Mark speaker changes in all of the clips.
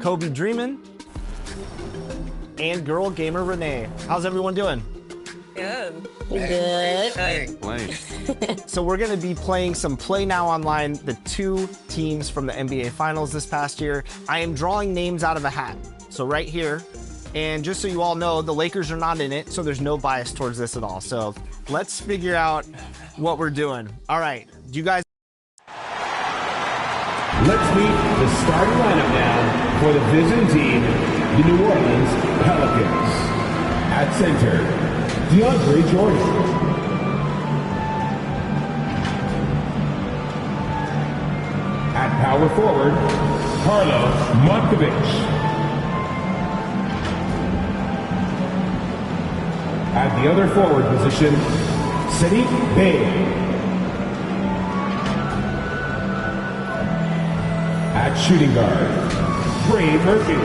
Speaker 1: Kobe Dreamin', and Girl Gamer Renee. How's everyone doing?
Speaker 2: Good.
Speaker 3: Good.
Speaker 1: So we're going to be playing some Play Now Online, the two teams from the NBA Finals this past year. I am drawing names out of a hat. So right here. And just so you all know, the Lakers are not in it, so there's no bias towards this at all. So let's figure out what we're doing. All right. Do you guys...
Speaker 4: Let's meet the starting lineup now for the visiting team, the New Orleans Pelicans. At center, DeAndre Jordan. At power forward, Carlo Markovic. At the other forward position, Sadiq Bey. At shooting guard, Trey Murphy.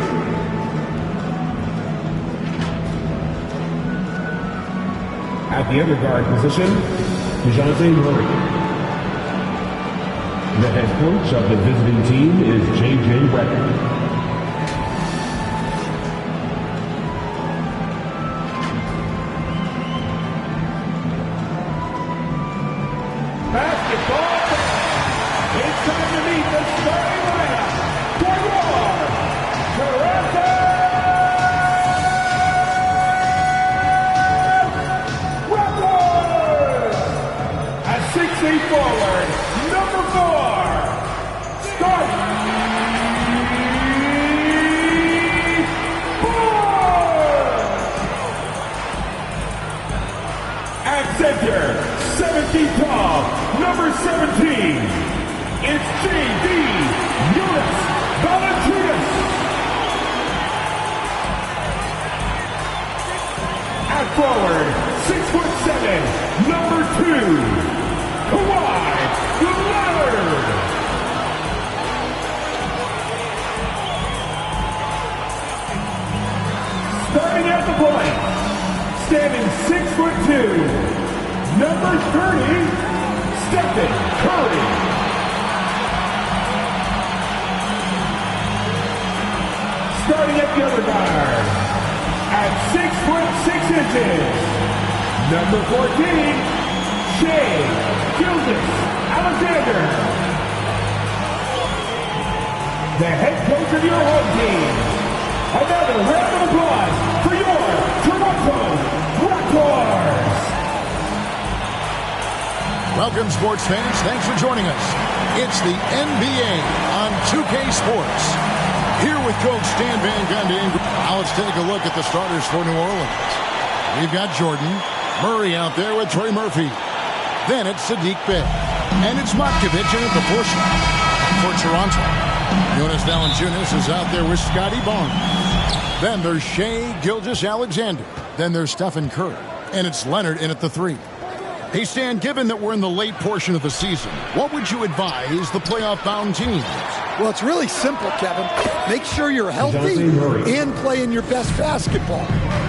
Speaker 4: At the other guard position, DeJounte Murray. The head coach of the visiting team is J.J. Redick. Basketball fan, it's time to meet the starting lineup for your Toronto Raptors. At 6'8" forward, number 4, Scottie Barnes. At center, 7 feet tall, number 17, it's J.D. Jonas Valanciunas. At forward, 6'7", number 2, Kawhi Leonard. Starting at the point, standing 6'2", number 30, Stephen Curry. Starting at the other guard, at 6'6", number 14, Shai Gilgeous-Alexander. The head coach of your home team. Another round of applause for your Toronto Raptors.
Speaker 5: Welcome, sports fans. Thanks for joining us. It's the NBA on 2K Sports. Here with Coach Stan Van Gundy. Now let's take a look at the starters for New Orleans. We've got Jordan, Murray out there with Trey Murphy. Then it's Sadiq Bey. And it's Markovic in at the push for Toronto. Jonas Valanciunas is out there with Scottie Barnes. Then there's Shai Gilgeous-Alexander. Then there's Stephen Curry. And it's Leonard in at the 3. Hey, Stan, given that we're in the late portion of the season, what would you advise the playoff-bound teams?
Speaker 6: Well, it's really simple, Kevin. Make sure you're healthy and playing your best basketball.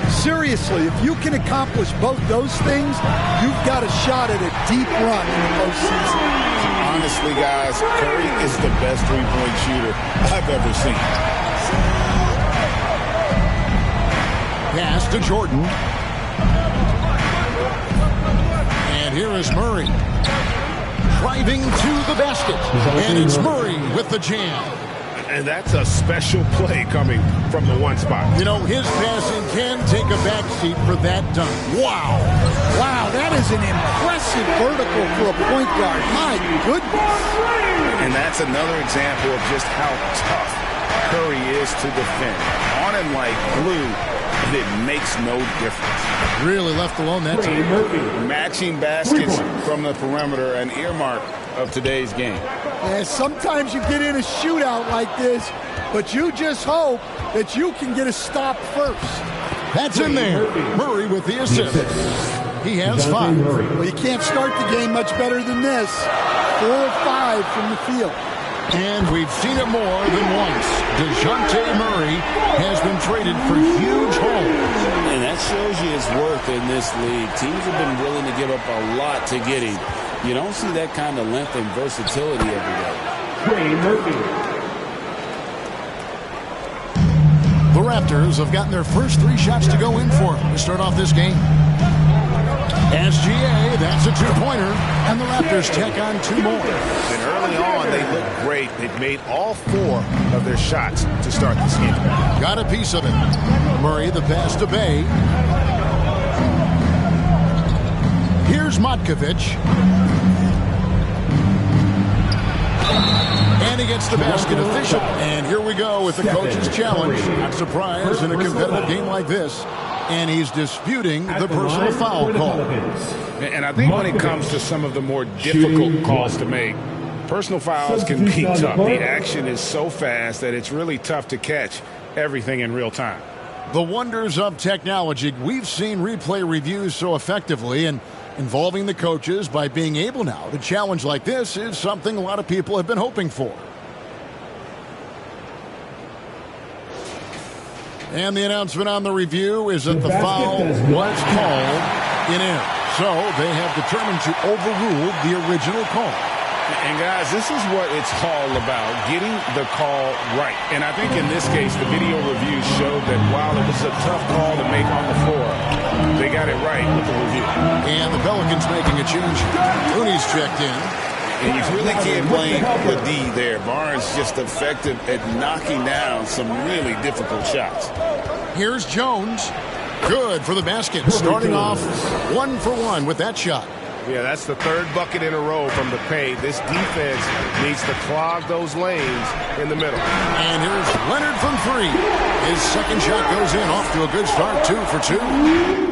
Speaker 6: Seriously, if you can accomplish both those things, you've got a shot at a deep run in the postseason.
Speaker 7: Honestly, guys, Curry is the best three-point shooter I've ever seen.
Speaker 5: Pass to Jordan. And here is Murray. Driving to the basket. And it's Murray with the jam.
Speaker 7: And that's a special play coming from the one spot.
Speaker 5: You know, his passing can take a backseat for that dunk. Wow.
Speaker 6: Wow, that is an impressive vertical for a point guard. My goodness.
Speaker 7: And that's another example of just how tough Curry is to defend. On him like glue, it makes no difference.
Speaker 5: Really left alone that time.
Speaker 7: Matching baskets from the perimeter, an earmark of today's game.
Speaker 6: Yeah, sometimes you get in a shootout like this, but you just hope that you can get a stop first.
Speaker 5: That's in there. Murray with the assist. He has 5.
Speaker 6: Well, you can't start the game much better than this. 4 of 5 from the field.
Speaker 5: And we've seen it more than once. DeJounte Murray has been traded for huge hauls.
Speaker 8: And that shows you his worth in this league. Teams have been willing to give up a lot to get him. You don't see that kind of length and versatility every day.
Speaker 4: Trey Murphy.
Speaker 5: Raptors have gotten their first 3 shots to go in for them to start off this game. SGA, that's a 2-pointer, and the Raptors tack on 2 more.
Speaker 7: And early on, they look great. They've made all 4 of their shots to start this game.
Speaker 5: Got a piece of it. Murray, the pass to Bay. Here's Matkovic. And he gets the basket official. And here we go with the coach's challenge. Not surprised in a competitive game like this. And he's disputing the personal foul call.
Speaker 7: And I think when it comes to some of the more difficult calls to make, personal fouls can be tough. The action is so fast that it's really tough to catch everything in real time.
Speaker 5: The wonders of technology. We've seen replay reviews so effectively, and involving the coaches by being able now to challenge like this is something a lot of people have been hoping for. And the announcement on the review is that the foul was called in air. So they have determined to overrule the original call.
Speaker 7: And guys, this is what it's all about, getting the call right. And I think in this case, the video review showed that while it was a tough call to make on the floor, they got it right with the review.
Speaker 5: And the Pelicans making a change. Rooney's checked in.
Speaker 7: And you really can't blame the D there. Barnes just effective at knocking down some really difficult shots.
Speaker 5: Here's Jones. Good for the basket. Starting off 1 for 1 with that shot.
Speaker 2: Yeah, that's the 3rd bucket in a row from the paint. This defense needs to clog those lanes in the middle.
Speaker 5: And here's Leonard from 3. His second shot goes in, off to a good start, 2 for 2.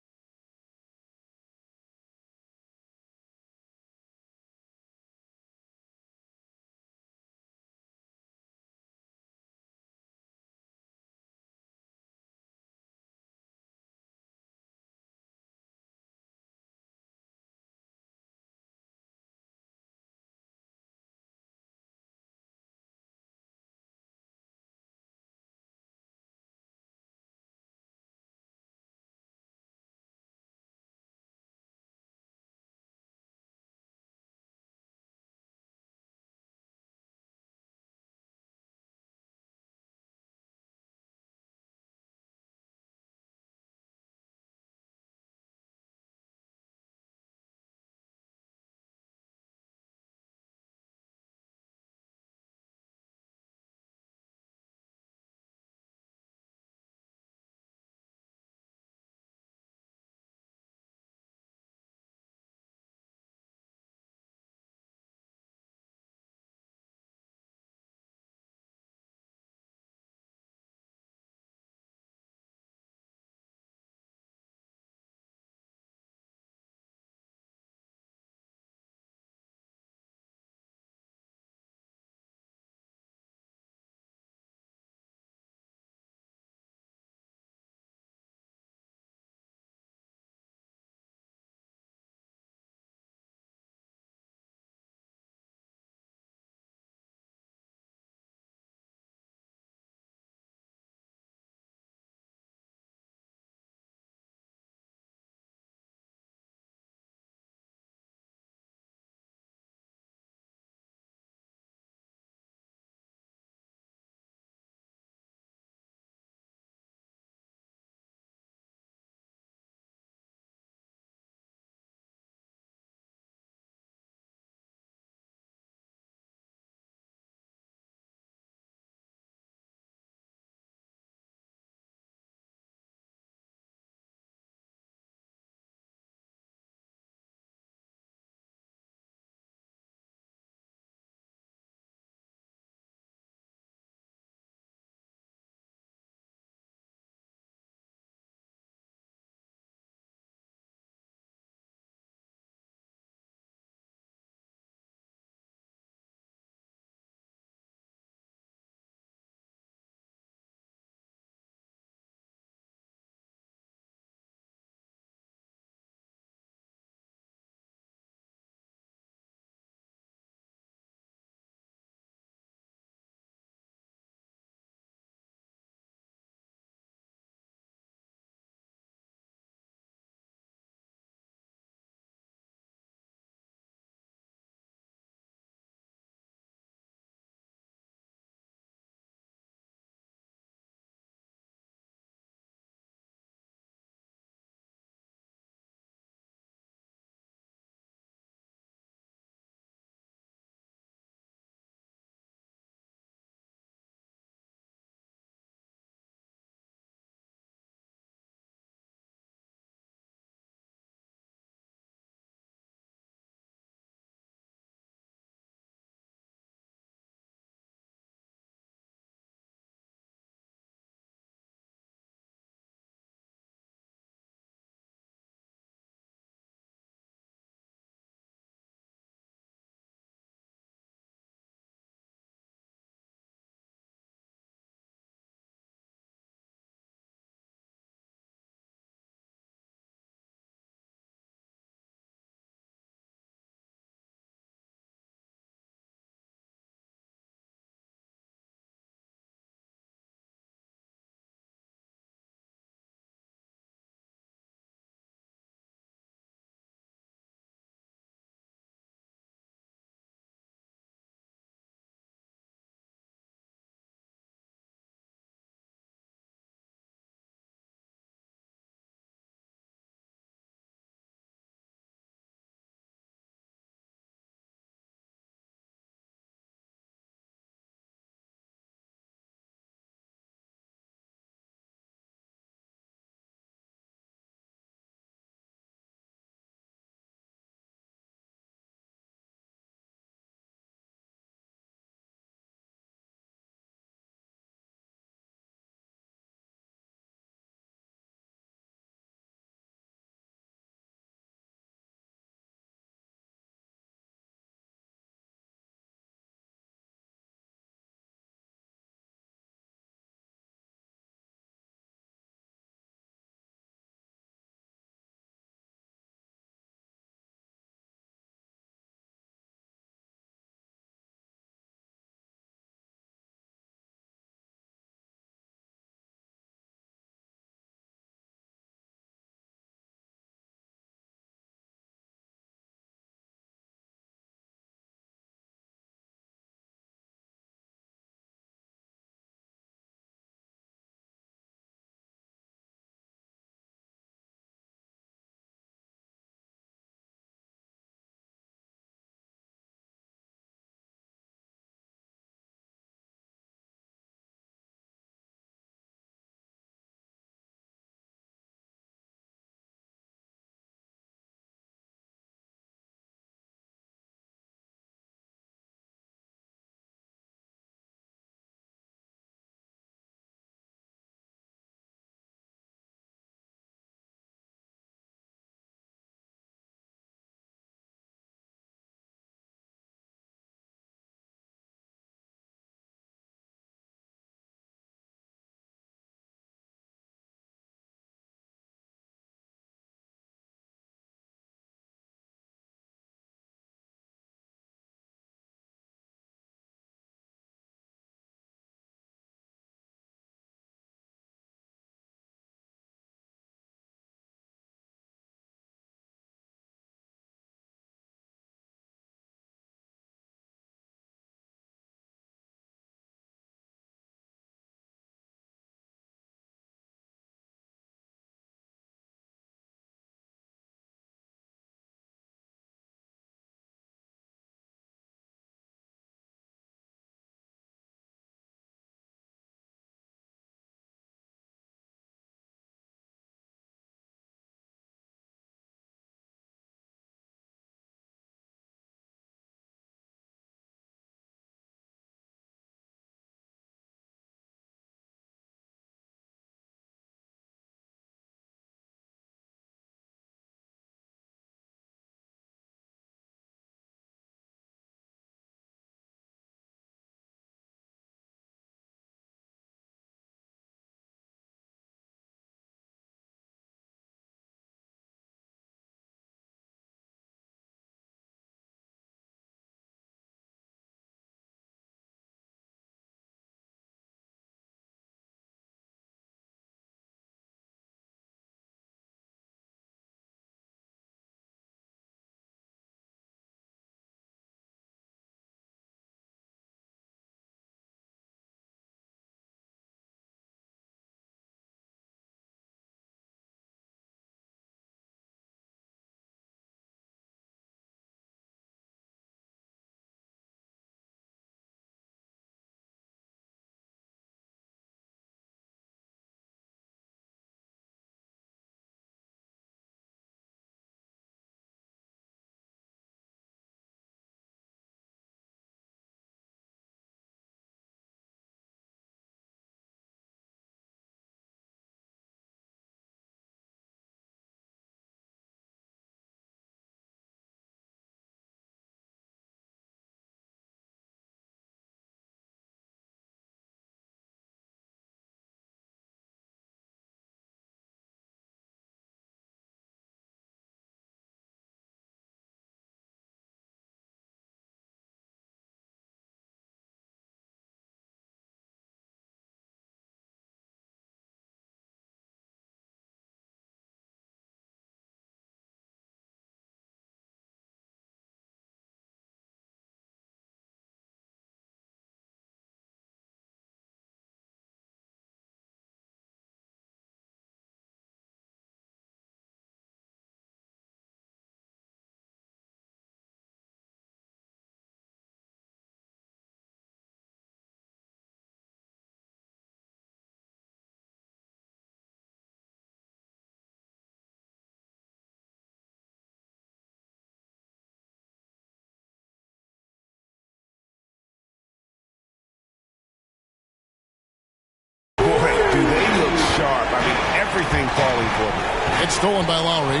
Speaker 2: everything falling for them.
Speaker 5: It's stolen by Lowry.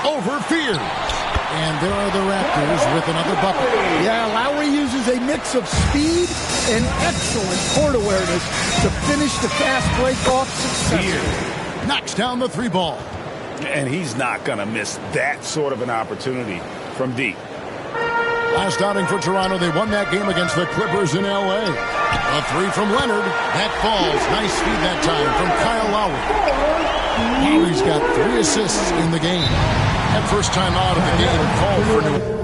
Speaker 5: Over Fears. And there are the Raptors with another bucket.
Speaker 6: Yeah, Lowry uses a mix of speed and excellent court awareness to finish the fast break off successfully.
Speaker 5: Knocks down the three ball.
Speaker 7: And he's not going to miss that sort of an opportunity from deep.
Speaker 5: Last outing for Toronto, they won that game against the Clippers in L.A. A three from Leonard. That falls. Nice feed that time from Kyle Lowry. Lowry's got 3 assists in the game. That first time out of the game called for New.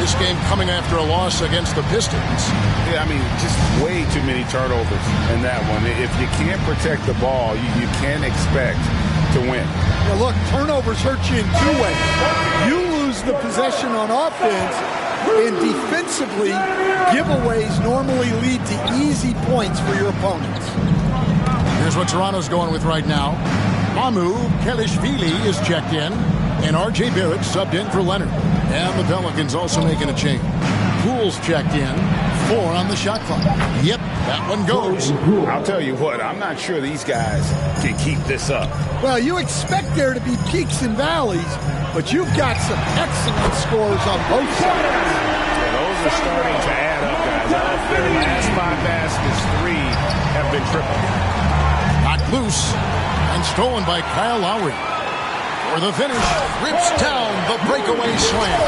Speaker 5: This game coming after a loss against the Pistons.
Speaker 7: Yeah, I mean, just way too many turnovers in that one. If you can't protect the ball, you can't expect to win.
Speaker 6: Now look, turnovers hurt you in 2 ways. You lose the possession on offense, and defensively, giveaways normally lead to easy points for your opponents.
Speaker 5: Here's what Toronto's going with right now. Amu Kelishvili is checked in, and R.J. Barrett subbed in for Leonard. And the Pelicans also making a change. Poole's checked in. 4 on the shot clock. Yep, that one goes.
Speaker 7: I'll tell you what, I'm not sure these guys can keep this up.
Speaker 6: Well, you expect there to be peaks and valleys, but you've got some excellent scores on both sides.
Speaker 7: Yeah, those are starting to add up, guys. Of their last 5 baskets, 3 have been triple.
Speaker 5: Knocked loose and stolen by Kyle Lowry. For the finish, rips down the breakaway slam.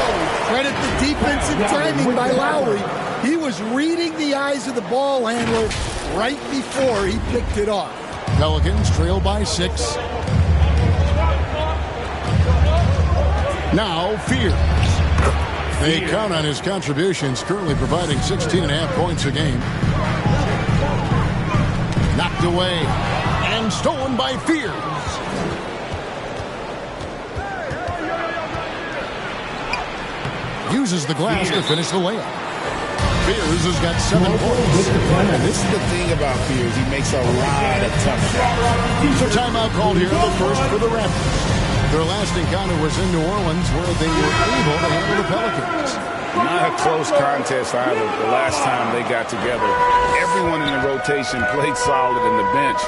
Speaker 6: Credit the defensive timing by Lowry. He was reading the eyes of the ball handler right before he picked it off.
Speaker 5: Pelicans trail by 6. Now Fears. They count on his contributions, currently providing 16.5 points a game. Knocked away and stolen by Fears. Uses the glass to finish the layup. Fears has got 7 points.
Speaker 7: This is the thing about Fears. He makes a lot of tough shots.
Speaker 5: So timeout called here, the first for the Raptors. Their last encounter was in New Orleans, where they were able to handle the Pelicans.
Speaker 7: Not a close contest either the last time they got together. Everyone in the rotation played solid, and the bench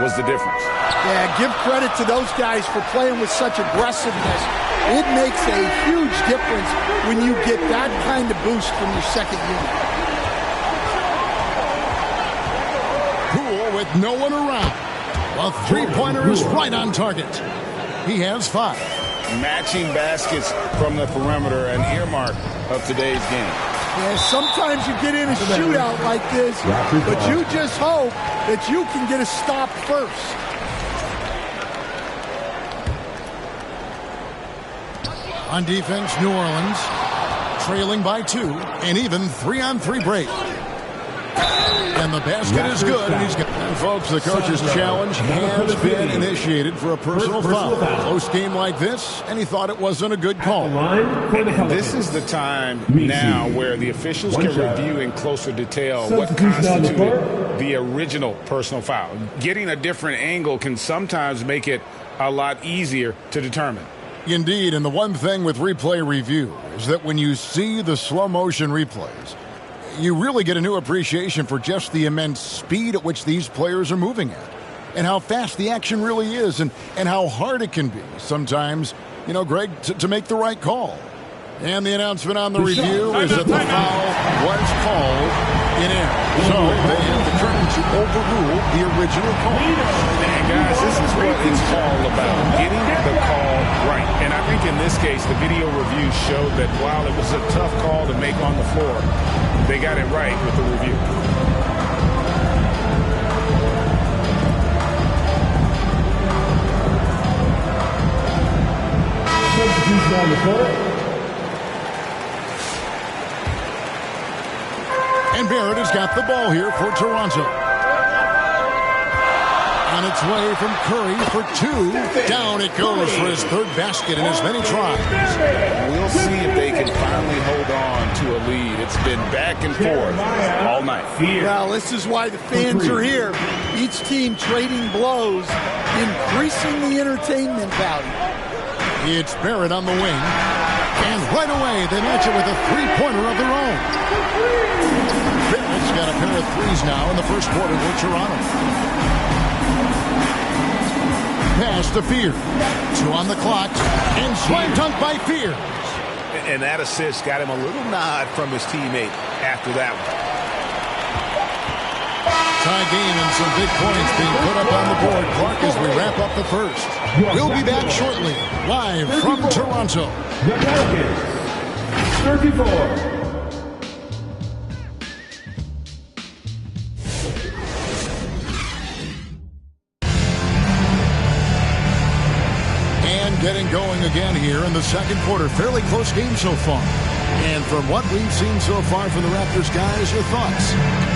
Speaker 7: was the difference.
Speaker 6: Yeah, give credit to those guys for playing with such aggressiveness. It makes a huge difference when you get that kind of boost from your second unit.
Speaker 5: Poole with no one around. A three-pointer is right on target. He has 5.
Speaker 7: Matching baskets from the perimeter, an earmark of today's game.
Speaker 6: Yeah, sometimes you get in a shootout like this, but you just hope that you can get a stop first.
Speaker 5: On defense, New Orleans trailing by 2, and even 3-on-3 break. And the basket is good. And he's got, and folks, the coach's challenge has been initiated for a personal foul. Close game like this, and he thought it wasn't a good call.
Speaker 7: This is the time now where the officials can review in closer detail what constituted the original personal foul. Getting a different angle can sometimes make it a lot easier to determine.
Speaker 5: Indeed, and the one thing with replay review is that when you see the slow motion replays, you really get a new appreciation for just the immense speed at which these players are moving at, and how fast the action really is, and how hard it can be sometimes you know, Greg, to make the right call. And the announcement on the review is that the foul was called in air. So they have determined to overrule the original call.
Speaker 7: And guys, this is what it's all about, getting the call right. And I think in this case, the video review showed that while it was a tough call to make on the floor, they got it right with the review.
Speaker 4: Substitution on the court.
Speaker 5: And Barrett has got the ball here for Toronto. On its way from Curry for two. Down it goes for his third basket in as many tries.
Speaker 7: We'll see if they can finally hold on to a lead. It's been back and forth all night.
Speaker 6: Well, this is why the fans are here. Each team trading blows, increasing the entertainment value.
Speaker 5: It's Barrett on the wing. And right away, they match it with a three-pointer of their own. Barrett's got a pair of threes now in the first quarter for Toronto. Pass to Fears. 2 on the clock. And slam dunk by Fears.
Speaker 2: And that assist got him a little nod from his teammate after that one.
Speaker 5: Tie game and some big points being put up on the board, Clark, as we wrap up the first. We'll be back shortly, live from Toronto.
Speaker 4: The Pelicans, 34.
Speaker 5: Getting going again here in the second quarter. Fairly close game so far. And from what we've seen so far from the Raptors, guys, your thoughts?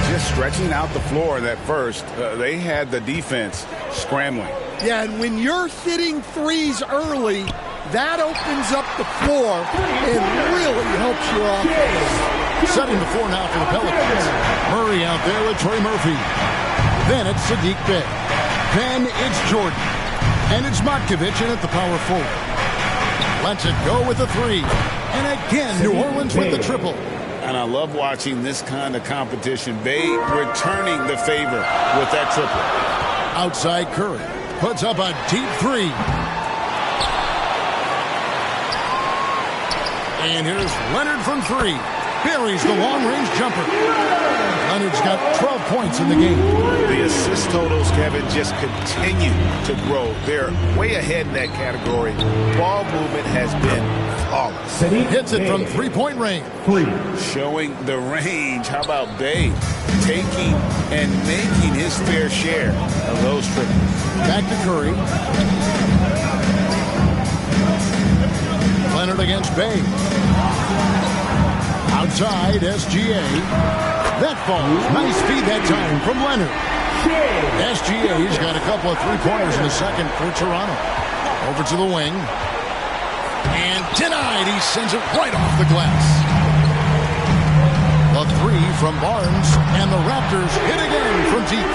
Speaker 7: Just stretching out the floor in that first. They had the defense scrambling.
Speaker 6: Yeah, and when you're hitting threes early, that opens up the floor and really helps your offense.
Speaker 5: Setting the floor now for the Pelicans. Murray out there with Trey Murphy. Then it's Sadiq Bey. Then it's Jordan. And it's Matkovic in at the power forward. Lets it go with the three. And again, New Orleans with the triple.
Speaker 7: And I love watching this kind of competition. Bey returning the favor with that triple.
Speaker 5: Outside Curry. Puts up a deep three. And here's Leonard from three. Buries the long-range jumper. Leonard's got 12 points in the game.
Speaker 2: The assist totals, Kevin, just continue to grow. They're way ahead in that category. Ball movement has been flawless.
Speaker 5: Hits it from three-point range.
Speaker 7: Showing the range. How about Bey taking and making his fair share of those triples?
Speaker 5: Back to Curry. Leonard against Bey. Outside, SGA. That falls. Nice feed that time from Leonard. SGA's got a couple of three-pointers in the second for Toronto. Over to the wing. And denied. He sends it right off the glass. A three from Barnes. And the Raptors hit again from deep.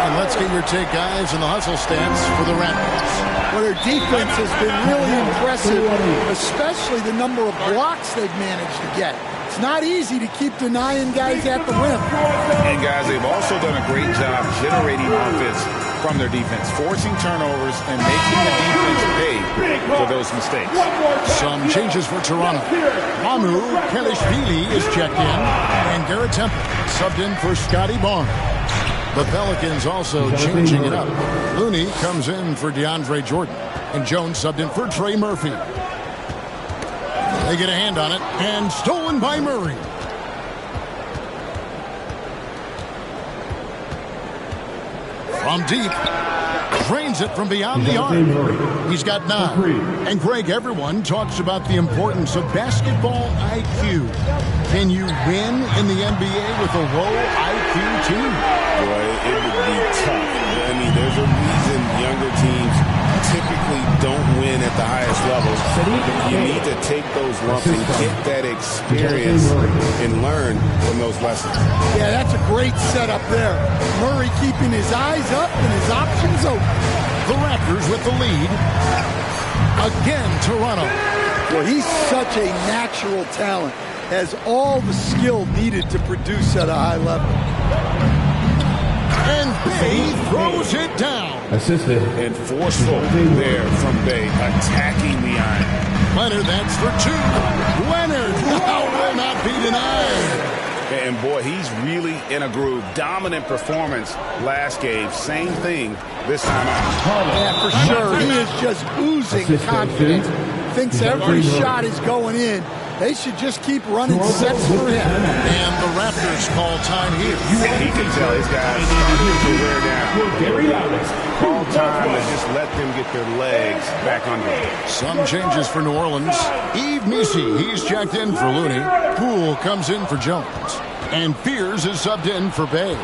Speaker 5: And let's get your take, guys, in the hustle stance for the Raptors.
Speaker 6: Well, their defense has been really impressive, especially the number of blocks they've managed to get. It's not easy to keep denying guys at the rim.
Speaker 7: And guys, they've also done a great job generating offense from their defense, forcing turnovers and making the defense pay for those mistakes.
Speaker 5: Some changes for Toronto. Mamu Kelishvili is checked in, and Garrett Temple subbed in for Scotty Barnes. The Pelicans also changing it up. Looney comes in for DeAndre Jordan, and Jones subbed in for Trey Murphy. They get a hand on it, and stolen by Murray. From deep, drains it from beyond the arc. He's got 9. And Greg, everyone talks about the importance of basketball IQ. Can you win in the NBA with a low IQ team?
Speaker 8: Boy, it would be tough. I mean, there's a reason younger teams typically don't win at the highest levels. You need to take those lumps and get that experience and learn from those lessons.
Speaker 6: Yeah, that's a great setup there. Murray keeping his eyes up and his options open.
Speaker 5: The Raptors with the lead. Again, Toronto.
Speaker 6: Well, he's such a natural talent. Has all the skill needed to produce at a high level.
Speaker 5: And Bay throws it down.
Speaker 4: Assisted.
Speaker 7: And forceful there from Bay, attacking the iron.
Speaker 5: Leonard, that's for two. Leonard will not be denied.
Speaker 7: And boy, he's really in a groove. Dominant performance last game. Same thing this time out.
Speaker 6: Yeah, for sure. He is just oozing confidence. Thinks every shot is going in. They should just keep running sets for him.
Speaker 5: And the Raptors call time here.
Speaker 7: And he can tell his guys starting to wear down. Call time to just let them get their legs back under them.
Speaker 5: Some changes for New Orleans. Yves Missi, he's checked in for Looney. Poole comes in for Jones. And Fears is subbed in for Bay.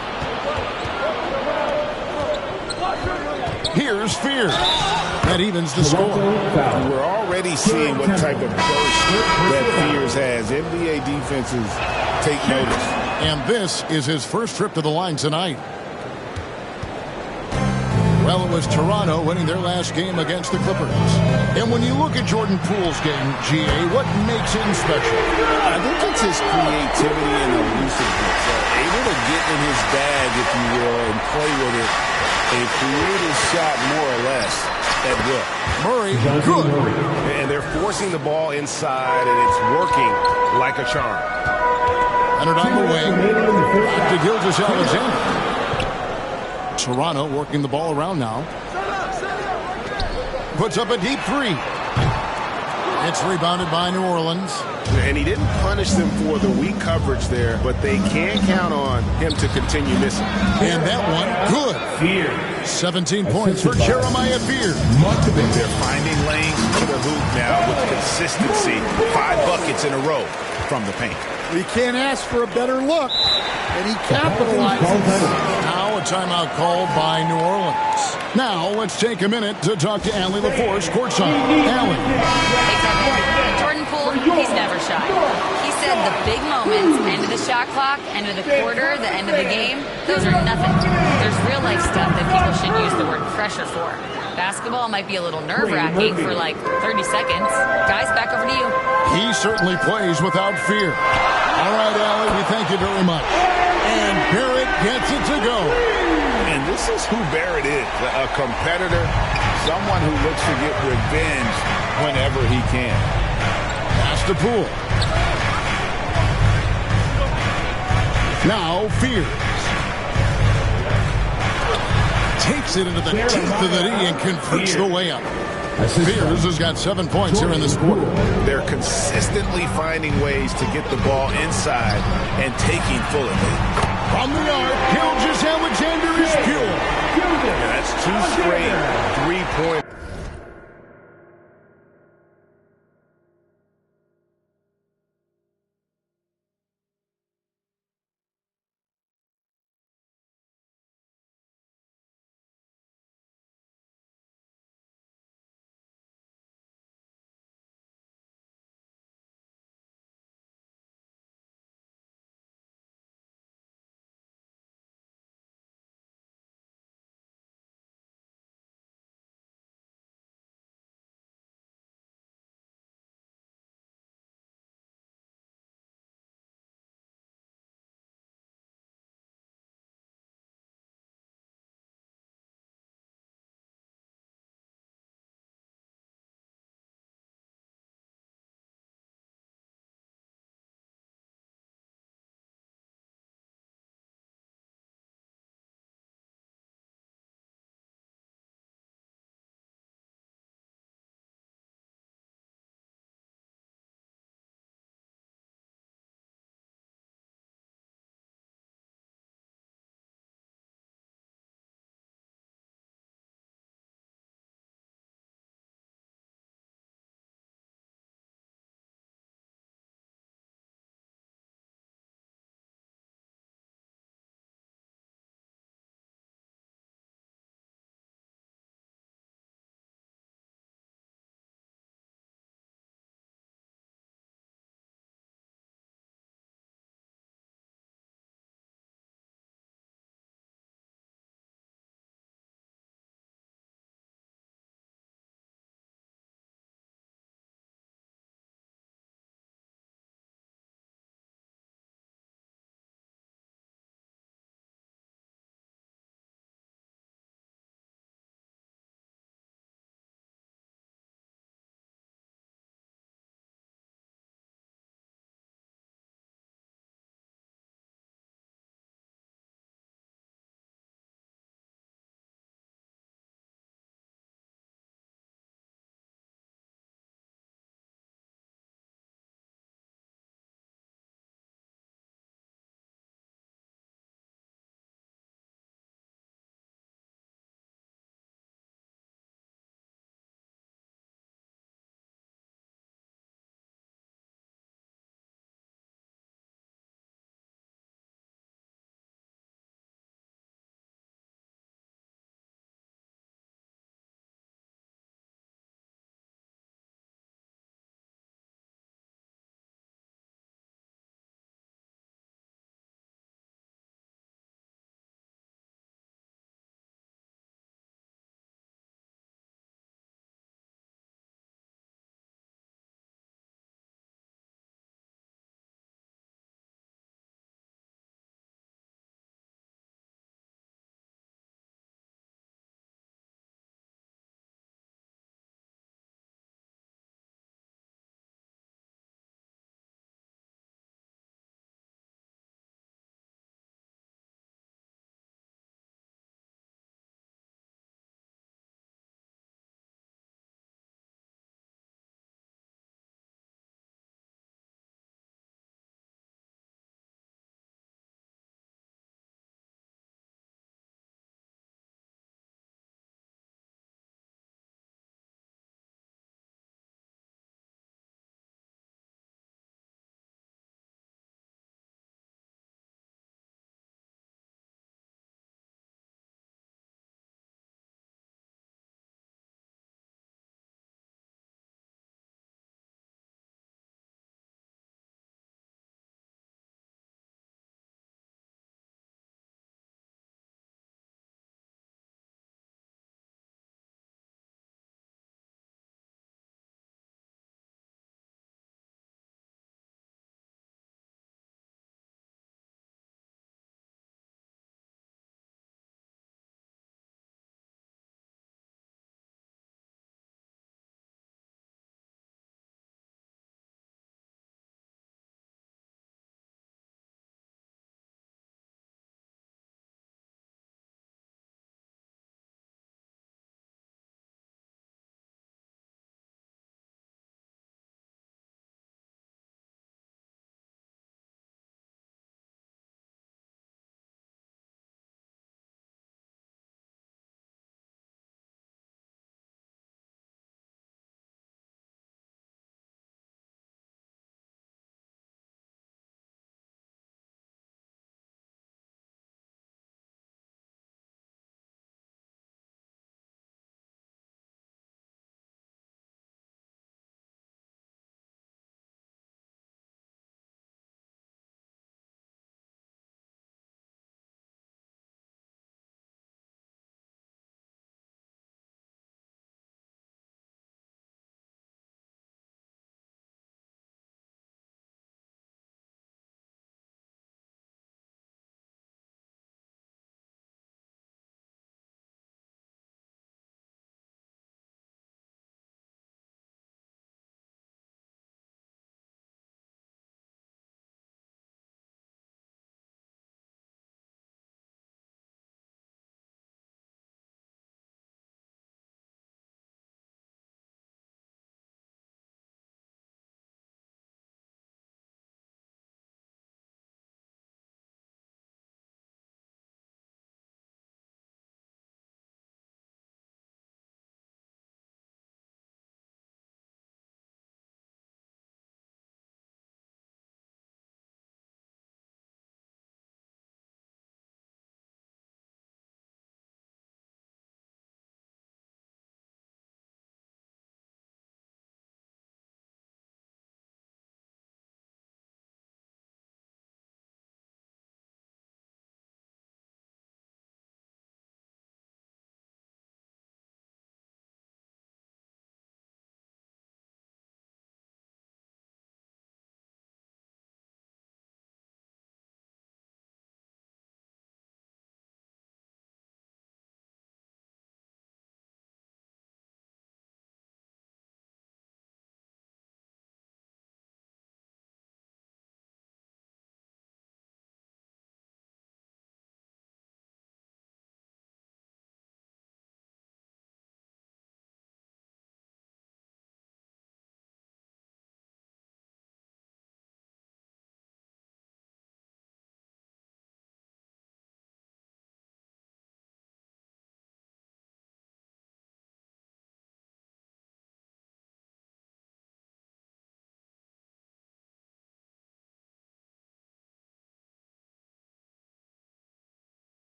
Speaker 5: Here's Fears. That evens the score.
Speaker 7: We're already seeing what type of burst that Fears has. NBA defenses take notice.
Speaker 5: And this is his first trip to the line tonight. Well, it was Toronto winning their last game against the Clippers. And when you look at Jordan Poole's game, GA, what makes him special?
Speaker 8: I think it's his creativity and elusiveness. Able to get in his bag, if you will, and play with it and create his shot more or less at will.
Speaker 5: Murray, good.
Speaker 7: And they're forcing the ball inside, and it's working like a charm.
Speaker 5: Leonard on the wing. Back to Gilgeous-Alexander. Toronto working the ball around now. Puts up a deep three. It's rebounded by New Orleans.
Speaker 7: And he didn't punish them for the weak coverage there, but they can count on him to continue missing.
Speaker 5: And that one, good.
Speaker 4: Fear.
Speaker 5: 17 points for Jeremiah Fear.
Speaker 7: They're finding lanes to the hoop now with consistency. 5 buckets in a row from the paint.
Speaker 6: We can't ask for a better look, and he capitalizes.
Speaker 5: Now a timeout called by New Orleans. Now let's take a minute to talk to Allie LaForce courtside. Allie.
Speaker 3: Hey, Kevin. Jordan Poole, he's never shy. He said the big moments, end of the shot clock, end of the quarter, the end of the game, those are nothing. There's real life stuff that people should use the word pressure for. Basketball might be a little nerve-wracking for like 30 seconds. Guys, back over to you.
Speaker 5: He certainly plays without fear. All right, Allie, we thank you very much. And Barrett gets it to go.
Speaker 7: And this is who Barrett is, a competitor, someone who looks to get revenge whenever he can.
Speaker 5: Pass to Poole. Now Fears. Takes it into the teeth of the knee and converts the layup. Fears has got 7 points here in this quarter.
Speaker 7: They're consistently finding ways to get the ball inside and taking full advantage.
Speaker 5: From the arc, Gilgeous-Alexander is pure.
Speaker 7: Yeah, that's 2 straight three-point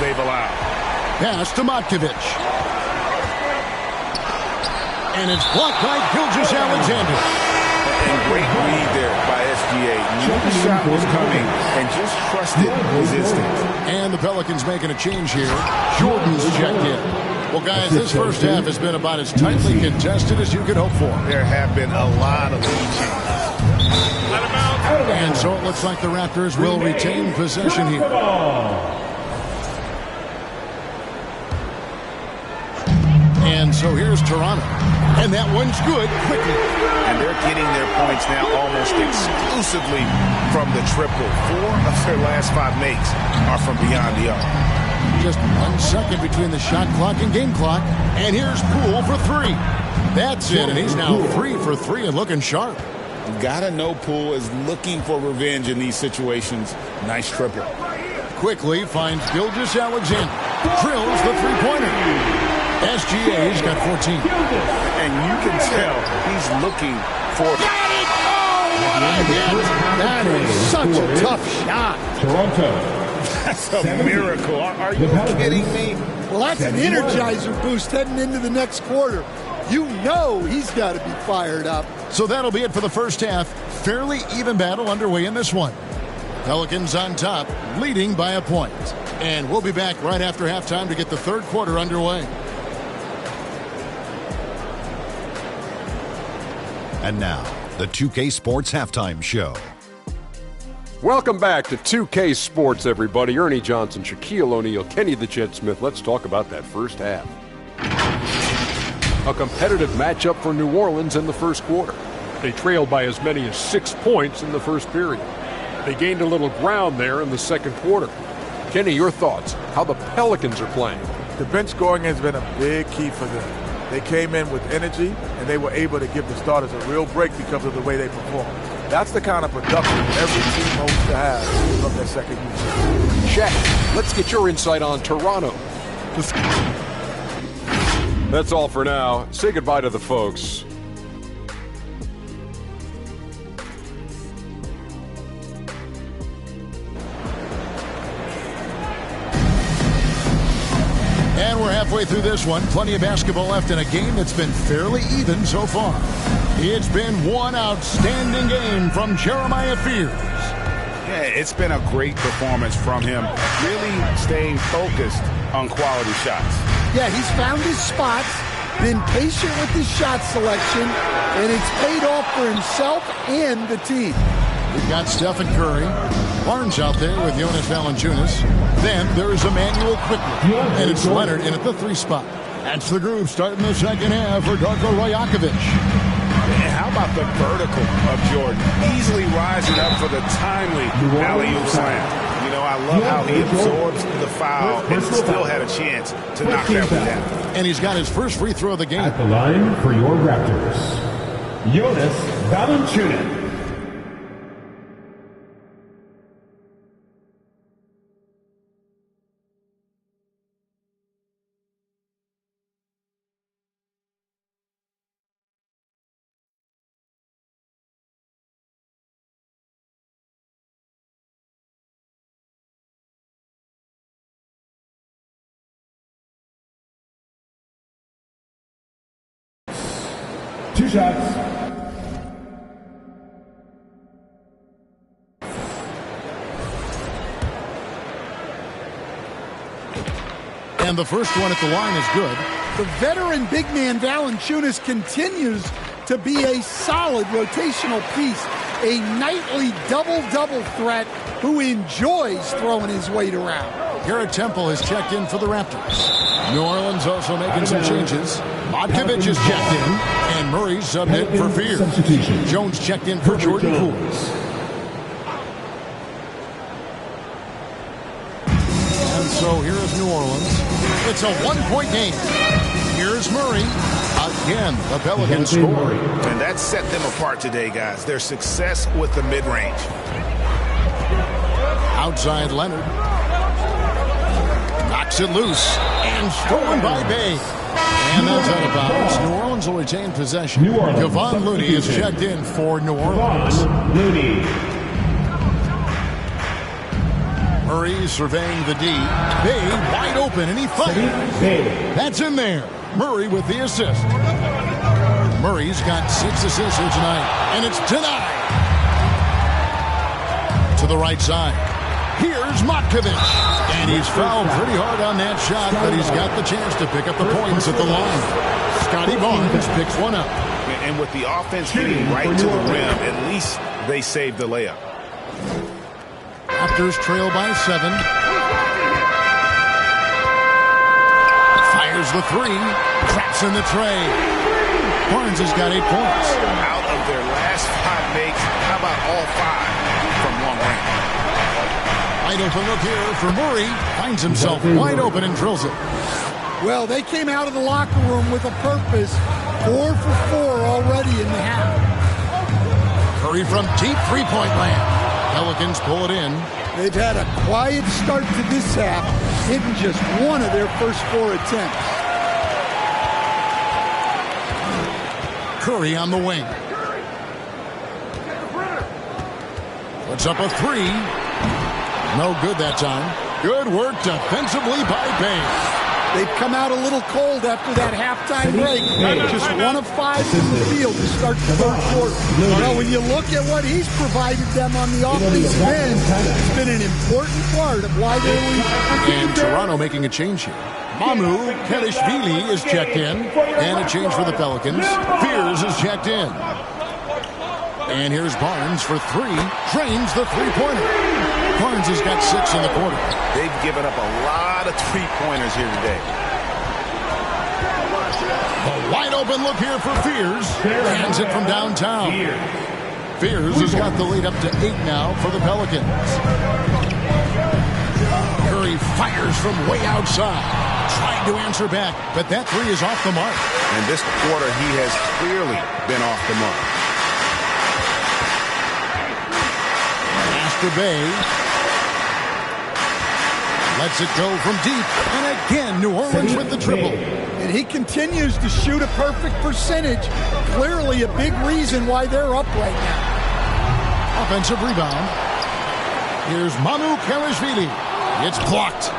Speaker 7: they've allowed.
Speaker 5: Pass to Matkovic. And it's blocked by Gilgeous-Alexander.
Speaker 8: And great read there by SGA. Knew the shot was coming and just trusted his instincts.
Speaker 5: And the Pelicans making a change here. Jordan's checked in. Well, guys, this first half has been about as tightly contested as you could hope for.
Speaker 2: There have been a lot of lead changes.
Speaker 5: And so it looks like the Raptors will retain possession here. And so here's Toronto. And that one's good quickly.
Speaker 2: And they're getting their points now almost exclusively from the triple. 4 of their last 5 makes are from beyond the arc.
Speaker 5: Just 1 second between the shot clock and game clock. And here's Poole for 3. That's it, and he's now 3 for 3 and looking sharp.
Speaker 8: Gotta know Poole is looking for revenge in these situations. Nice triple.
Speaker 5: Quickly finds Gilgeous-Alexander. Drills the three-pointer. SGA's got 14.
Speaker 2: And you can tell he's looking for...
Speaker 6: That is such a tough shot.
Speaker 4: Toronto.
Speaker 2: That's a miracle. Are you kidding me?
Speaker 6: Well, that's an energizer boost heading into the next quarter. You know he's got to be fired up.
Speaker 5: So that'll be it for the first half. Fairly even battle underway in this one. Pelicans on top, leading by a point. And we'll be back right after halftime to get the third quarter underway.
Speaker 9: And now, the 2K Sports Halftime Show.
Speaker 10: Welcome back to 2K Sports, everybody. Ernie Johnson, Shaquille O'Neal, Kenny the Jet Smith. Let's talk about that first half. A competitive matchup for New Orleans in the first quarter. They trailed by as many as 6 points in the first period. They gained a little ground there in the second quarter. Kenny, your thoughts, how the Pelicans are playing?
Speaker 11: The bench scoring has been a big key for them. They came in with energy, and they were able to give the starters a real break because of the way they performed. That's the kind of production every team hopes to have from their second unit.
Speaker 10: Shaq, let's get your insight on Toronto. That's all for now. Say goodbye to the folks.
Speaker 5: And we're halfway through this one. Plenty of basketball left in a game that's been fairly even so far. It's been one outstanding game from Jeremiah Fears.
Speaker 2: Yeah, it's been a great performance from him. Really staying focused on quality shots.
Speaker 6: Yeah, he's found his spots, been patient with his shot selection, and it's paid off for himself and the team.
Speaker 5: We've got Stephen Curry. Barnes out there with Jonas Valanciunas. Then there's Emmanuel quickly. And it's Leonard in at the 3 spot. That's the group starting the second half for Darko Rajakovic.
Speaker 2: And how about the vertical of Jordan? Easily rising up for the timely alley-oop slam. You know, I love how he absorbs the foul and still had a chance to knock that one down.
Speaker 5: And he's got his first free throw of the game.
Speaker 4: At the line for your Raptors, Jonas Valanciunas. Two shots.
Speaker 5: And the first one at the line is good.
Speaker 6: The veteran big man Valanciunas continues to be a solid rotational piece, a nightly double-double threat who enjoys throwing his weight around.
Speaker 5: Garrett Temple has checked in for the Raptors. New Orleans also making some changes. Matkovic is checked in, and Murray's subbed in for Fear. Jones checked in for Jordan Poole. And so here is New Orleans. It's a one-point game. Here's Murray. Again, the Pelicans score.
Speaker 2: And that set them apart today, guys. Their success with the mid-range.
Speaker 5: Outside Leonard. Knocks it loose. And stolen by Bay. And that's out of bounds. New Orleans will retain possession. Kevon Looney is checked in for New Orleans. Murray surveying the D. Bay wide open, and he fires. That's in there. Murray with the assist. Murray's got 6 assists here tonight, and it's denied. To the right side. Here's Matkovic. And he's fouled pretty hard on that shot, but he's got the chance to pick up the points at the line. Scotty Barnes picks one up.
Speaker 2: And with the offense getting right to the rim, at least they saved the layup.
Speaker 5: Raptors trail by 7. Fires the 3. Traps in the tray. Barnes has got 8 points.
Speaker 2: Out of their last 5 makes, how about all 5 from long range?
Speaker 5: Wide open look here for Murray. Finds himself wide open and drills it.
Speaker 6: Well, they came out of the locker room with a purpose. 4 for 4 already in the half.
Speaker 5: Curry from deep three-point land. Pelicans pull it in.
Speaker 6: They've had a quiet start to this half, hitting just one of their first 4 attempts.
Speaker 5: Curry on the wing. Puts up a 3. No good that time. Good work defensively by Bay.
Speaker 6: They've come out a little cold after that halftime break. Just 1 of 5 from the field to start the third quarter. Well, when you look at what he's provided them on the offensive end, it's been an important part of why they're leading.
Speaker 5: And Toronto making a change here. Mamu Kelishvili is checked in. And a change for the Pelicans. Fears is checked in. And here's Barnes for 3. Drains the three-pointer. Barnes has got 6 in the quarter.
Speaker 2: They've given up a lot of three-pointers here today.
Speaker 5: A wide open look here for Fears. Hands it from downtown. Fears has got the lead up to 8 now for the Pelicans. Curry fires from way outside. Trying to answer back, but that 3 is off the mark.
Speaker 2: And this quarter, he has clearly been off the mark.
Speaker 5: Master Bay. Lets it go from deep. And again, New Orleans with the triple.
Speaker 6: And he continues to shoot a perfect percentage. Clearly a big reason why they're up right now.
Speaker 5: Offensive rebound. Here's Mamu Kelishvili. It's blocked.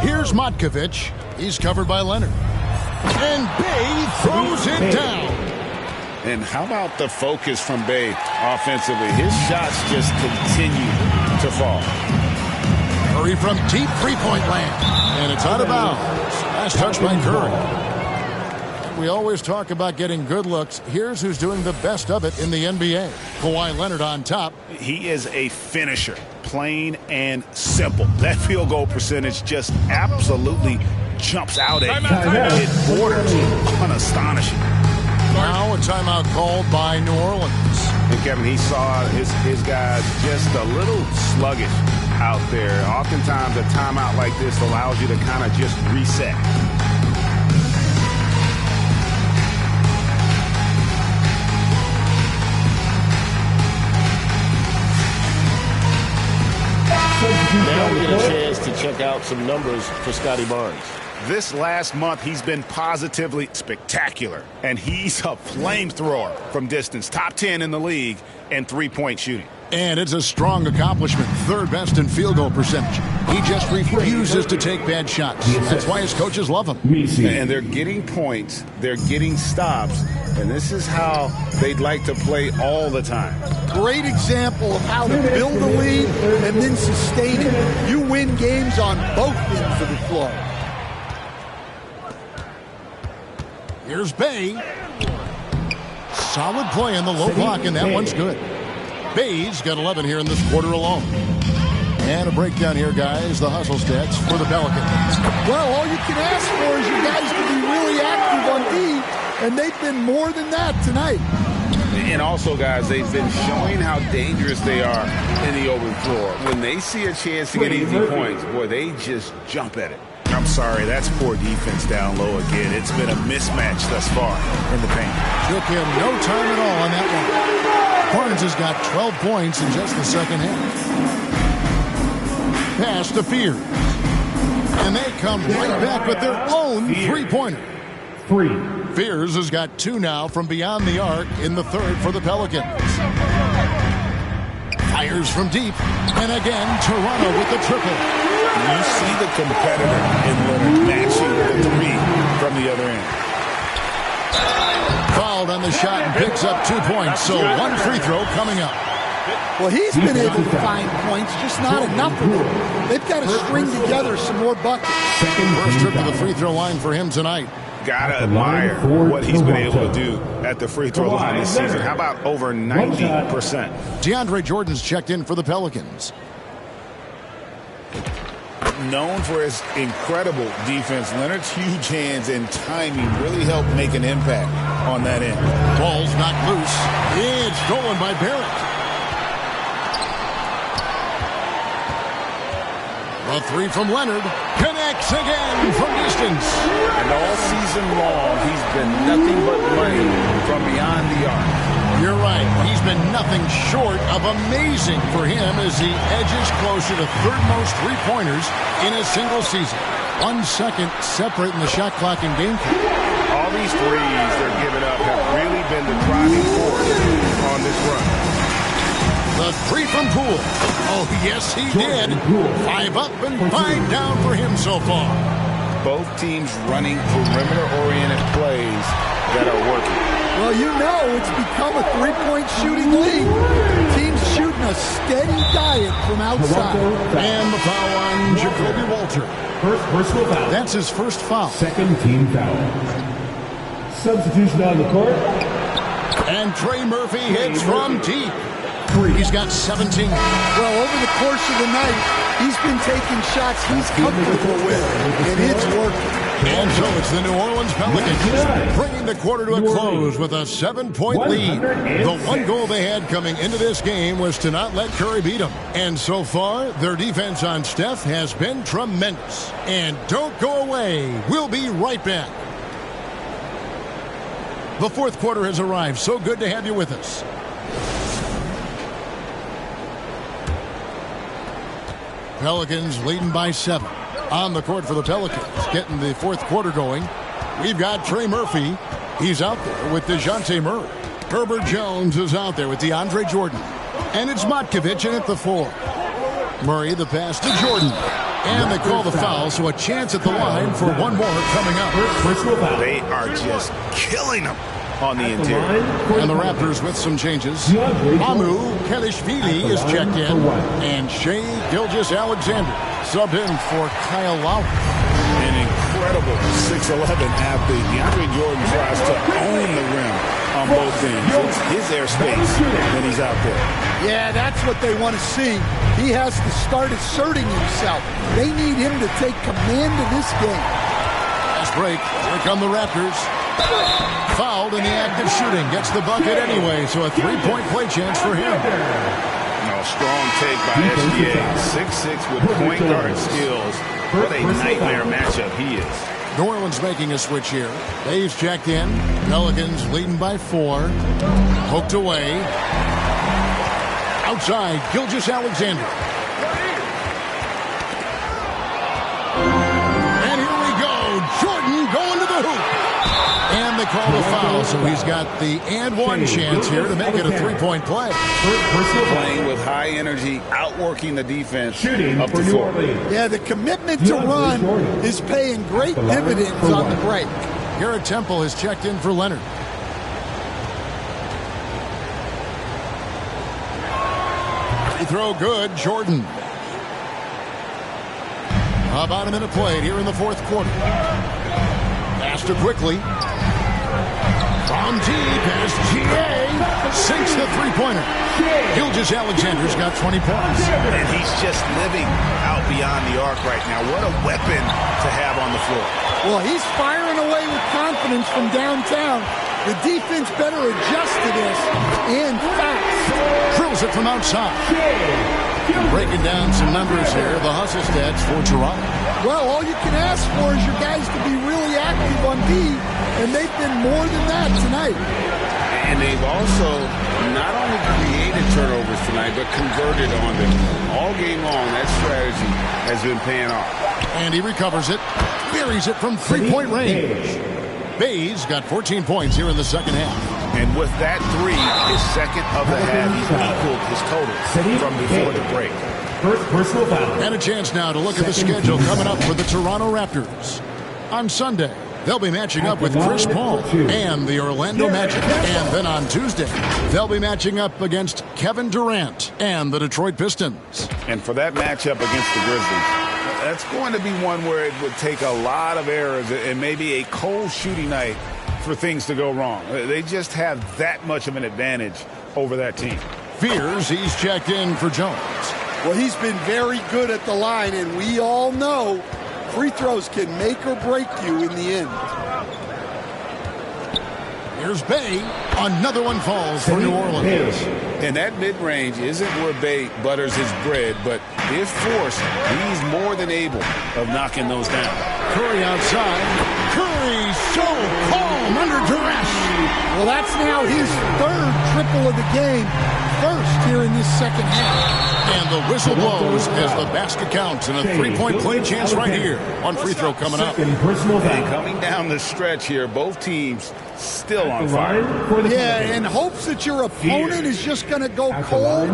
Speaker 5: Here's Matkovic. He's covered by Leonard. And Bay throws it down.
Speaker 2: And how about the focus from Bay offensively? His shots just continue to fall.
Speaker 5: Curry from deep three-point land. And it's out of bounds. Last touch by Curry. We always talk about getting good looks. Here's who's doing the best of it in the NBA. Kawhi Leonard on top.
Speaker 2: He is a finisher, plain and simple. That field goal percentage just absolutely jumps out at you. It borders on astonishing.
Speaker 5: Now a timeout called by New Orleans.
Speaker 2: And Kevin, he saw his guys just a little sluggish out there. Oftentimes a timeout like this allows you to kind of just reset.
Speaker 12: Now we get a chance to check out some numbers for Scotty Barnes.
Speaker 2: This last month, he's been positively spectacular, and he's a flamethrower from distance. Top 10 in the league in three-point shooting.
Speaker 5: And it's a strong accomplishment. 3rd best in field goal percentage. He just refuses to take bad shots. That's why his coaches love him.
Speaker 2: And they're getting points. They're getting stops. And this is how they'd like to play all the time.
Speaker 6: Great example of how to build a lead and then sustain it. You win games on both ends of the floor.
Speaker 5: Here's Bay. Solid play in the low block, and that one's good. Bay's got 11 here in this quarter alone. And a breakdown here, guys. The hustle stats for the Pelicans.
Speaker 6: Well, all you can ask for is you guys to be really active on D, and they've been more than that tonight.
Speaker 2: And also, guys, they've been showing how dangerous they are in the open floor. When they see a chance to get easy points, boy, they just jump at it. I'm sorry, that's poor defense down low again. It's been a mismatch thus far in the paint.
Speaker 5: Took him no time at all on that one. Barnes has got 12 points in just the second half. Pass to Fears. And they come right back with their own three-pointer. Fears has got 2 now from beyond the arc in the 3rd for the Pelicans. Fires from deep. And again, Toronto with the triple.
Speaker 2: You see the competitor in Leonard matching the three from the other end.
Speaker 5: Fouled on the shot and picks up 2 points. So one free throw coming up.
Speaker 6: Well, he's been able to find points, just not enough of them. They've got to string together some more buckets.
Speaker 5: First trip to the free throw line for him tonight.
Speaker 2: Gotta admire what he's been able to do at the free throw line this season. How about over 90%?
Speaker 5: DeAndre Jordan's checked in for the Pelicans.
Speaker 2: Known for his incredible defense, Leonard's huge hands and timing really helped make an impact on that end.
Speaker 5: Ball's knocked loose. It's stolen by Barrett. A three from Leonard. Connects again from distance.
Speaker 2: And all season long, he's been nothing but money from beyond the arc.
Speaker 5: You're right. He's been nothing short of amazing for him as he edges closer to third most three-pointers in a single season. 1 second separating the shot clock and game clock.
Speaker 2: All these threes they're giving up have really been the driving force on this run.
Speaker 5: The three from Poole. Oh, yes, he did. 5 up and 5 down for him so far.
Speaker 2: Both teams running perimeter-oriented plays that are working.
Speaker 6: Well, you know it's become a three-point shooting league. Teams shooting a steady diet from outside.
Speaker 5: And the foul on Jacoby Walter.
Speaker 4: First personal foul.
Speaker 5: That's his first foul.
Speaker 4: Second team foul. Substitution on the court.
Speaker 5: And Trey Murphy hits from deep. He's got 17.
Speaker 6: Well, over the course of the night, he's been taking shots he's comfortable with, and it's working.
Speaker 5: And so it's the New Orleans Pelicans bringing the quarter to a close with a 7-point lead. The one goal they had coming into this game was to not let Curry beat them. And so far, their defense on Steph has been tremendous. And don't go away. We'll be right back. The fourth quarter has arrived. So good to have you with us. Pelicans leading by 7. On the court for the Pelicans, getting the fourth quarter going. We've got Trey Murphy. He's out there with DeJounte Murray. Herbert Jones is out there with DeAndre Jordan. And it's Matkovic in at the 4. Murray the pass to Jordan. And they call the foul, so a chance at the line for one more coming up.
Speaker 2: They are just killing them on the interior.
Speaker 5: And the Raptors with some changes. Mamu Kelishvili is checked in. And Shai Gilgeous-Alexander subbed in for Kyle Lowry.
Speaker 2: An incredible 6'11" athlete. DeAndre Jordan tries to own the rim on both ends. It's his airspace when he's out there.
Speaker 6: Yeah, that's what they want to see. He has to start asserting himself. They need him to take command of this game.
Speaker 5: Last break. Here come the Raptors. Fouled in the act of shooting. Gets the bucket anyway, so a three-point play chance for him.
Speaker 2: No, strong take by SGA. 6'6" with point guard skills. What a nightmare matchup he is.
Speaker 5: New Orleans making a switch here. Dave's checked in. Pelicans leading by 4. Poked away. Outside, Gilgeous-Alexander. And here we go. Jordan going to the hoop. And they call the foul, so he's got the and one chance here to make it a three-point play.
Speaker 2: Playing with high energy, outworking the defense up the floor.
Speaker 6: Yeah, the commitment to run is paying great dividends on the break.
Speaker 5: Garrett Temple has checked in for Leonard. Free throw good, Jordan. About a minute played here in the fourth quarter. Faster quickly. From deep as GA sinks the three-pointer. Gilgeous-Alexander's got 20 points.
Speaker 2: And he's just living out beyond the arc right now. What a weapon to have on the floor.
Speaker 6: Well, he's firing away with confidence from downtown. The defense better adjust to this, and fast.
Speaker 5: Drills it from outside. Breaking down some numbers here, the hustle stats for Toronto.
Speaker 6: Well, all you can ask for is your guys to be really active on D, and they've been more than that tonight.
Speaker 2: And they've also not only created turnovers tonight, but converted on them. All game long, that strategy has been paying off.
Speaker 5: And he recovers it, buries it from three-point range. Bays got 14 points here in the second half.
Speaker 2: And with that three, his second of the half, he's equaled his total from before the break.
Speaker 4: First personal foul.
Speaker 5: And a chance now to look at the schedule coming up for the Toronto Raptors. On Sunday, they'll be matching up with Chris Paul and the Orlando Magic. And then on Tuesday, they'll be matching up against Kevin Durant and the Detroit Pistons.
Speaker 2: And for that matchup against the Grizzlies, that's going to be one where it would take a lot of errors and maybe a cold shooting night for things to go wrong. They just have that much of an advantage over that team.
Speaker 5: Fears he's checked in for Jones.
Speaker 6: Well, he's been very good at the line, and we all know free throws can make or break you in the end.
Speaker 5: Here's Bay. Another one falls for New Orleans.
Speaker 2: And that mid-range isn't where Bay butters his bread, but if forced, he's more than able of knocking those down.
Speaker 5: Curry outside. Curry so calm under duress.
Speaker 6: Well, that's now his third triple of the game. First here in this second half.
Speaker 5: And the whistle blows as the basket counts and a three-point play chance right here. One free throw coming up.
Speaker 2: And coming down the stretch here, both teams still on fire.
Speaker 6: Yeah, in hopes that your opponent is just going to go cold.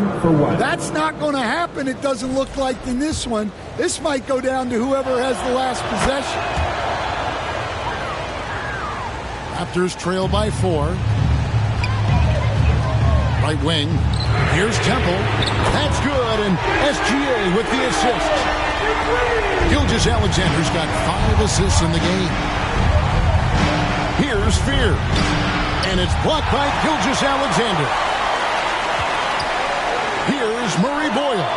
Speaker 6: That's not going to happen, it doesn't look like in this one. This might go down to whoever has the last possession.
Speaker 5: Raptors trail by 4. Right wing. Here's Temple. That's good, and SGA with the assist. Gilgeous-Alexander's got 5 assists in the game. Here's Fear. And it's blocked by Gilgeous-Alexander. Here's Murray Boyle.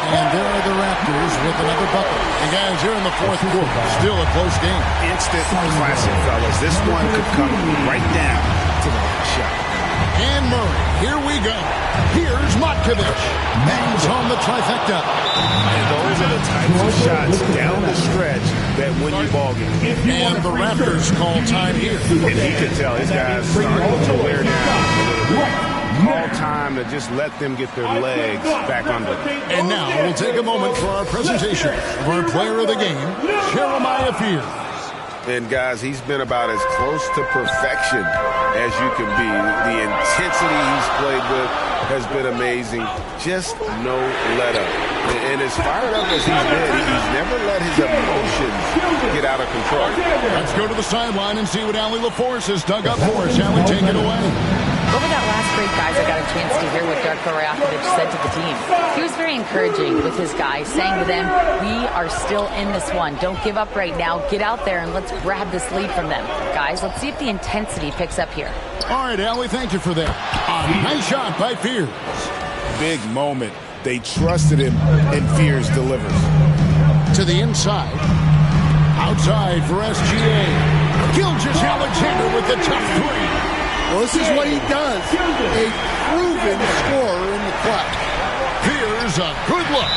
Speaker 5: And there are the Raptors with another bucket. And guys, here in the fourth quarter, still a close game.
Speaker 2: Instant classic, fellas. This one could come right down to the last shot.
Speaker 5: And Murray, here we go. Here's Matkovic. Bangs home the trifecta.
Speaker 2: And those are the types of shots down the stretch that win you ball games.
Speaker 5: And the Raptors call time here.
Speaker 2: And he could tell his guys starting to wear down a little bit. All time to just let them get their legs back under.
Speaker 5: And now we'll take a moment for our presentation of our player of the game, Jeremiah Fears.
Speaker 8: And, guys, he's been about as close to perfection as you can be. The intensity he's played with has been amazing. Just no let-up. And as fired up as he's been, he's never let his emotions get out of control.
Speaker 5: Let's go to the sideline and see what Allie LaForce has dug up for us. Allie, take it away.
Speaker 3: Over that last break, guys, I got a chance to hear what Darko Rajakovic said to the team. He was very encouraging with his guys, saying to them, we are still in this one. Don't give up right now. Get out there and let's grab this lead from them. Guys, let's see if the intensity picks up here.
Speaker 5: All right, Allie, thank you for that. A nice shot by Fears.
Speaker 2: Big moment. They trusted him, and Fears delivers.
Speaker 5: To the inside. Outside for SGA. Gilgeous-Alexander with the tough three.
Speaker 6: Well, this is what he does. A proven scorer in the clutch.
Speaker 5: Here's a good look.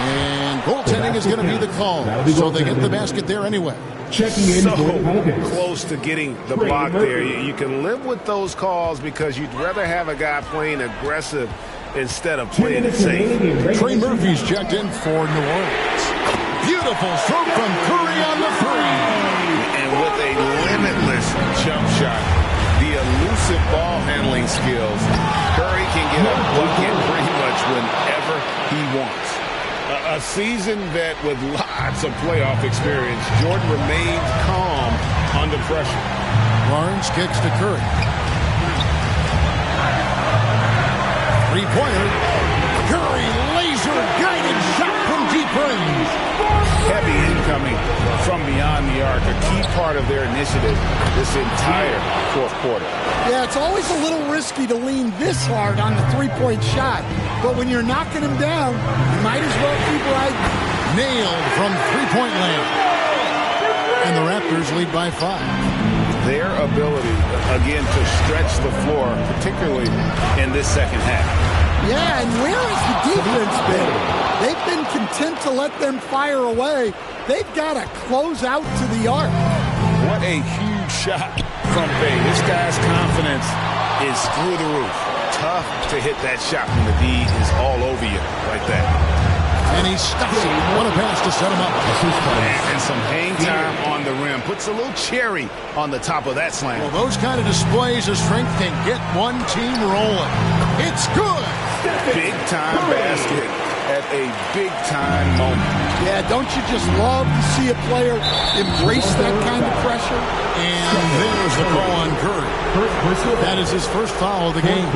Speaker 5: And goaltending is going to be the call. So they get the basket there anyway.
Speaker 4: Checking in
Speaker 2: so
Speaker 4: for the Pelicans.
Speaker 2: Close to getting the block there. You can live with those calls because you'd rather have a guy playing aggressive instead of playing it safe.
Speaker 5: Trey Murphy's checked in for New Orleans. Beautiful stroke from Curry on the three.
Speaker 2: And with a limitless jump shot, the elusive ball handling skills, Curry can get a bucket pretty much whenever he wants. A season that with lots of playoff experience, Jordan remains calm under pressure.
Speaker 5: Barnes kicks to Curry. Three-pointer. Curry laser-guided shot from deep range.
Speaker 2: Heavy incoming from beyond the arc, a key part of their initiative this entire fourth quarter.
Speaker 6: Yeah, it's always a little risky to lean this hard on the three-point shot, but when you're knocking him down, you might as well keep riding.
Speaker 5: Nailed from three-point land. And the Raptors lead by 5.
Speaker 2: Their ability, again, to stretch the floor, particularly in this second half.
Speaker 6: Yeah, and where has the defense been? They've been content to let them fire away. They've got to close out to the arc.
Speaker 2: What a huge shot from Bay. This guy's confidence is through the roof. Tough to hit that shot when the D is all over you like that.
Speaker 5: And he stuffs it. What a pass to set him up.
Speaker 2: And some hang time on the rim. Puts a little cherry on the top of that slam.
Speaker 5: Well, those kind of displays of strength can get one team rolling. It's good.
Speaker 2: Big-time basket at a big-time moment.
Speaker 6: Yeah, don't you just love to see a player embrace that kind of pressure?
Speaker 5: And there's the call on Curry. That is his first foul of the game.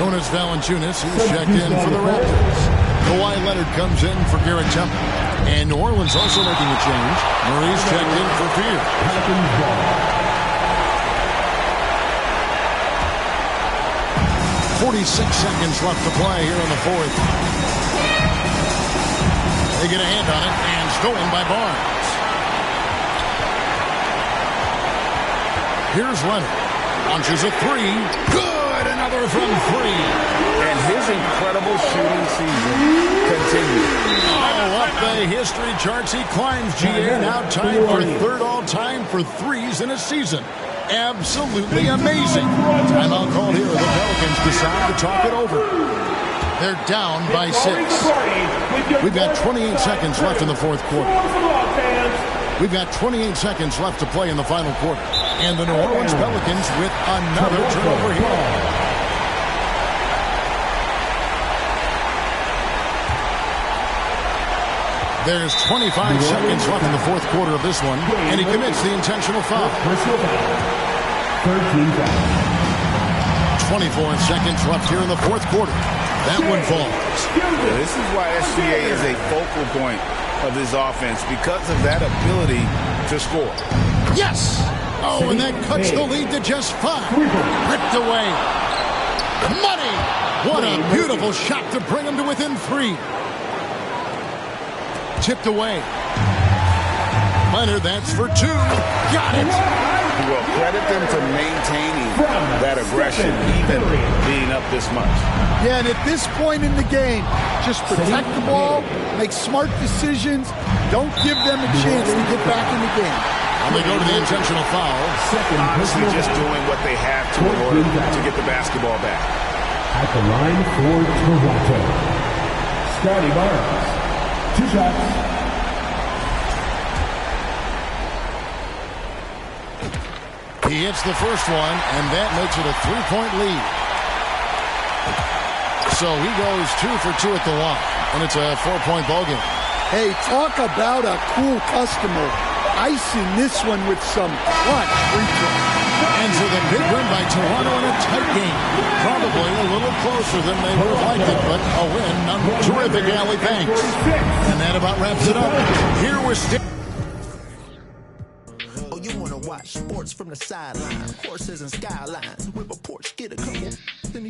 Speaker 5: Jonas Valanciunas, who's checked in for the Raptors. Kawhi Leonard comes in for Garrett Temple. And New Orleans also making a change. Murray's checked in for Fear. 46 seconds left to play here in the fourth. They get a hand on it, and stolen by Barnes. Here's Leonard. Launches a three. Good! Another from three.
Speaker 2: And his incredible shooting season continues.
Speaker 5: Oh, up the history charts. He climbs, GA. Now tied for third all-time for threes in a season. Absolutely amazing. Timeout called here. The Pelicans decide to talk it over. They're down by 6. We've got 28 seconds left in the fourth quarter. We've got 28 seconds left to play in the final quarter. And the New Orleans Pelicans with another turnover here. There's 25 seconds left in the fourth quarter of this one, and he commits the intentional foul. 24 seconds left here in the fourth quarter. That one falls.
Speaker 2: This is why SGA is a focal point of this offense, because of that ability to score.
Speaker 5: Yes! Oh, and that cuts the lead to just 5. Ripped away. Money! What a beautiful shot to bring him to within 3. Tipped away. Leonard, that's for 2. Got it!
Speaker 2: Well, credit them for maintaining that aggression, even being up this much.
Speaker 6: Yeah, and at this point in the game, just protect the ball, make smart decisions, don't give them a chance to get back in the game.
Speaker 5: And they go to the intentional foul.
Speaker 2: Honestly, just doing what they have to in order to get the basketball back.
Speaker 4: At the line for Toronto, Scotty Barnes. 2 shots.
Speaker 5: He hits the first one, and that makes it a 3-point lead. So he goes 2 for 2 at the line, and it's a 4-point ballgame.
Speaker 6: Hey, talk about a cool customer. Icing this one with some clutch free throw.
Speaker 5: And so the big win by Toronto in a tight game. Probably a little closer than they would have liked it, but a win. Terrific, Allie Banks. And that about wraps it up. Here we're still.
Speaker 13: Oh, you want to watch sports from the sideline. Horses and skylines with a Porsche. Get a couple. Then